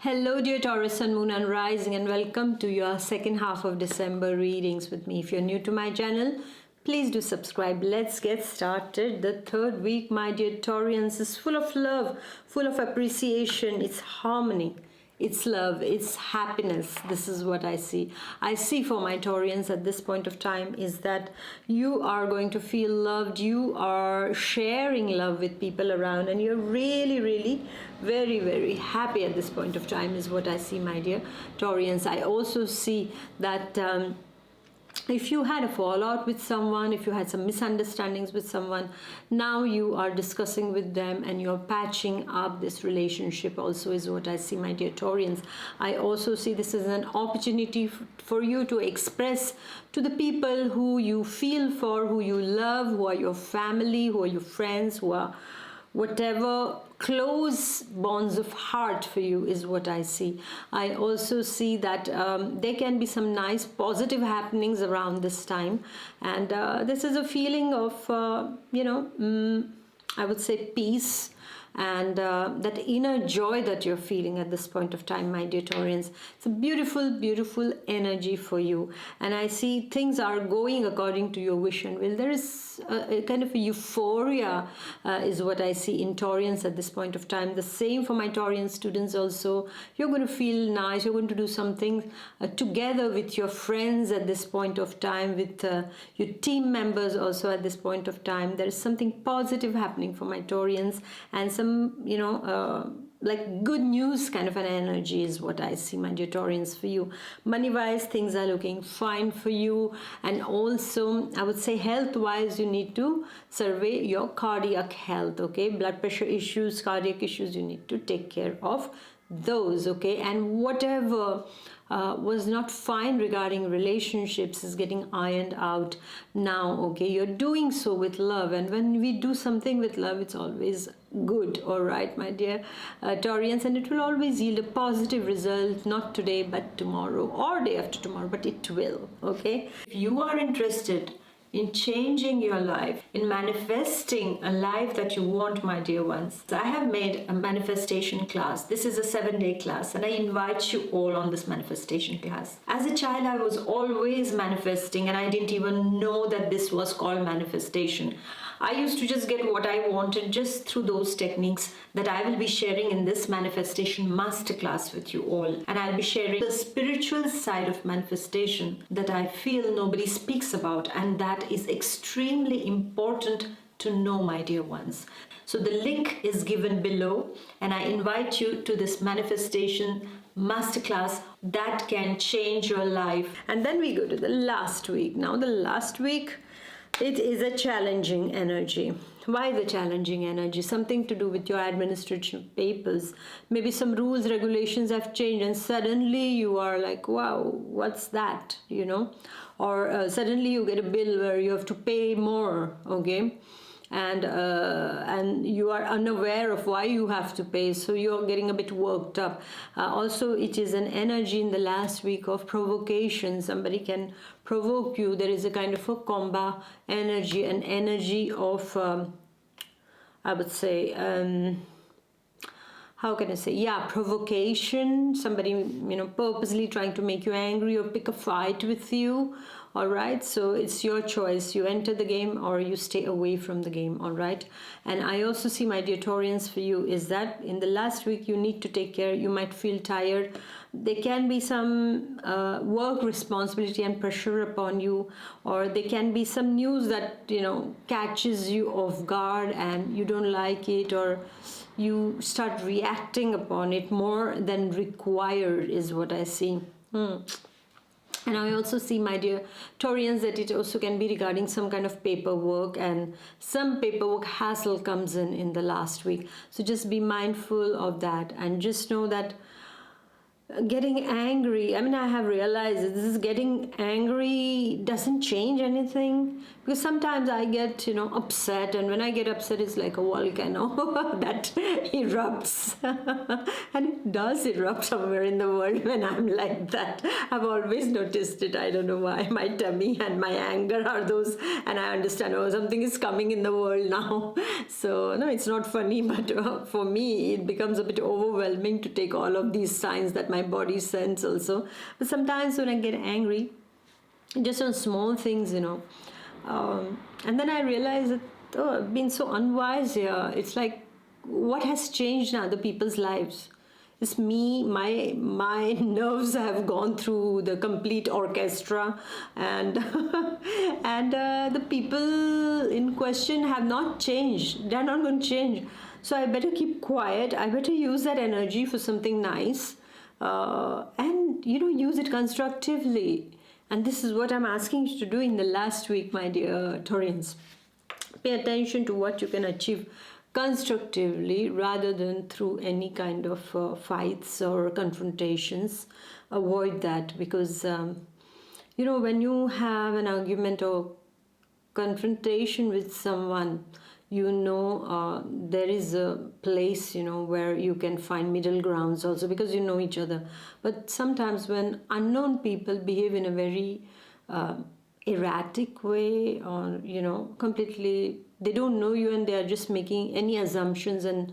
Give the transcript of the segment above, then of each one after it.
Hello dear Taurus Sun, Moon and Rising, and welcome to your second half of December readings with me. If you're new to my channel, please do subscribe. Let's get started. The third week, my dear Taurians, is full of love, full of appreciation. It's harmony, it's love, it's happiness. This is what I see. I see for my Taurians at this point of time is that you are going to feel loved. You are sharing love with people around, and you're really very happy at this point of time is what I see, my dear Taurians. I also see that if you had a fallout with someone, if you had some misunderstandings with someone, now you are discussing with them and you're patching up this relationship also is what I see, my dear Taurians. I also see this as an opportunity for you to express to the people who you feel for, who you love, who are your family, who are your friends, who are whatever close bonds of heart for you is what I see. I also see that there can be some nice positive happenings around this time, and this is a feeling of I would say peace and that inner joy that you're feeling at this point of time, my dear Taurians. It's a beautiful energy for you, and I see things are going according to your wish and will. There is a kind of a euphoria is what I see in Taurians at this point of time. The same for my Taurian students also. You're going to feel nice. You're going to do something together with your friends at this point of time, with your team members also at this point of time. There is something positive happening for my Taurians, and some like good news kind of an energy is what I see, my dear Taurians, for you. Money wise, things are looking fine for you, and also I would say health wise, you need to survey your cardiac health. Okay, blood pressure issues, cardiac issues, you need to take care of those. Okay, and whatever was not fine regarding relationships is getting ironed out now. Okay, you're doing so with love, and when we do something with love, it's always good. All right, my dear Taurians, and it will always yield a positive result, not today but tomorrow or day after tomorrow, but it will. Okay, if you are interested in changing your life, in manifesting a life that you want, my dear ones, I have made a manifestation class. This is a 7-day class, and I invite you all on this manifestation class. As a child, I was always manifesting, and I didn't even know that this was called manifestation. I used to just get what I wanted just through those techniques that I will be sharing in this manifestation masterclass with you all. And I'll be sharing the spiritual side of manifestation that I feel nobody speaks about, and that is extremely important to know, my dear ones. So the link is given below, and I invite you to this manifestation masterclass that can change your life. And then we go to the last week. Now the last week, it is a challenging energy. Why the challenging energy? Something to do with your administrative papers. Maybe some rules, regulations have changed, and suddenly you are like, wow, what's that? You know? Or suddenly you get a bill where you have to pay more, okay? And you are unaware of why you have to pay, so you're getting a bit worked up. Also, it is an energy in the last week of provocation. Somebody can provoke you. There is a kind of a combat energy, an energy of I would say how can I say, yeah, provocation. Somebody purposely trying to make you angry or pick a fight with you. All right, so it's your choice. You enter the game or you stay away from the game. All right, and I also see, my dear Taurians, for you is that in the last week you need to take care. You might feel tired. There can be some work responsibility and pressure upon you, or there can be some news that catches you off guard and you don't like it, or you start reacting upon it more than required is what I see. And I also see, my dear Taurians, that it also can be regarding some kind of paperwork, and some paperwork hassle comes in the last week. So just be mindful of that, and just know that getting angry. I mean, I have realized that this is getting angry doesn't change anything, because sometimes I get, upset, and when I get upset, it's like a volcano that erupts. And it does erupt somewhere in the world when I'm like that. I've always noticed it. I don't know why. My tummy and my anger are those, and I understand, oh, something is coming in the world now. So, no, it's not funny, but for me, it becomes a bit overwhelming to take all of these signs that my body sends also. But sometimes when I get angry, just on small things, and then I realize that, oh, I've been so unwise here. It's like, what has changed in other people's lives? It's me. My nerves have gone through the complete orchestra, and and the people in question have not changed. They're not going to change. So I better keep quiet. I better use that energy for something nice, and use it constructively. And this is what I'm asking you to do in the last week, my dear Taurians. Pay attention to what you can achieve constructively rather than through any kind of fights or confrontations. Avoid that, because when you have an argument or confrontation with someone, there is a place where you can find middle grounds also, because you know each other. But sometimes when unknown people behave in a very erratic way, or completely, they don't know you and they are just making any assumptions, and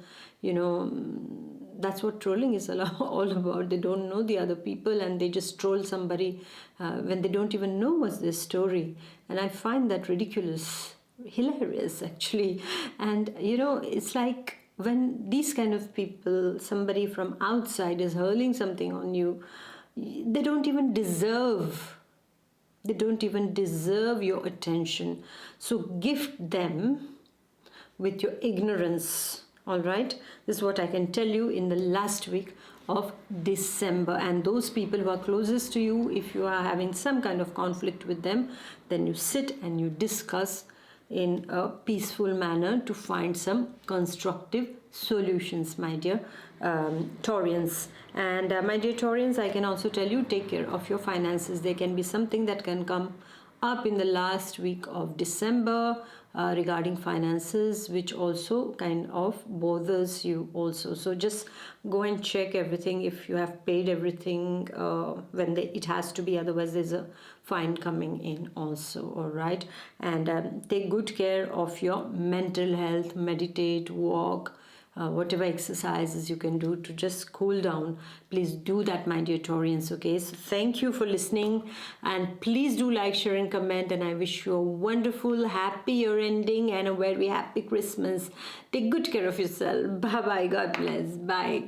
that's what trolling is all about. They don't know the other people and they just troll somebody when they don't even know what's their story. And I find that ridiculous, hilarious actually. And it's like, when these kind of people, somebody from outside is hurling something on you, they don't even deserve your attention. So gift them with your ignorance. All right, this is what I can tell you in the last week of December. And those people who are closest to you, if you are having some kind of conflict with them, then you sit and you discuss in a peaceful manner to find some constructive solutions, my dear Taurians. And my dear Taurians, I can also tell you, take care of your finances. There can be something that can come up in the last week of December regarding finances, which also kind of bothers you also. So just go and check everything, if you have paid everything when it has to be, otherwise there's a fine coming in also. All right, and take good care of your mental health. Meditate, walk, whatever exercises you can do to just cool down, please do that, my dear Taurians. Okay, so thank you for listening, and please do like, share and comment, and I wish you a wonderful, happy year ending and a very happy Christmas. Take good care of yourself. Bye bye. God bless. Bye.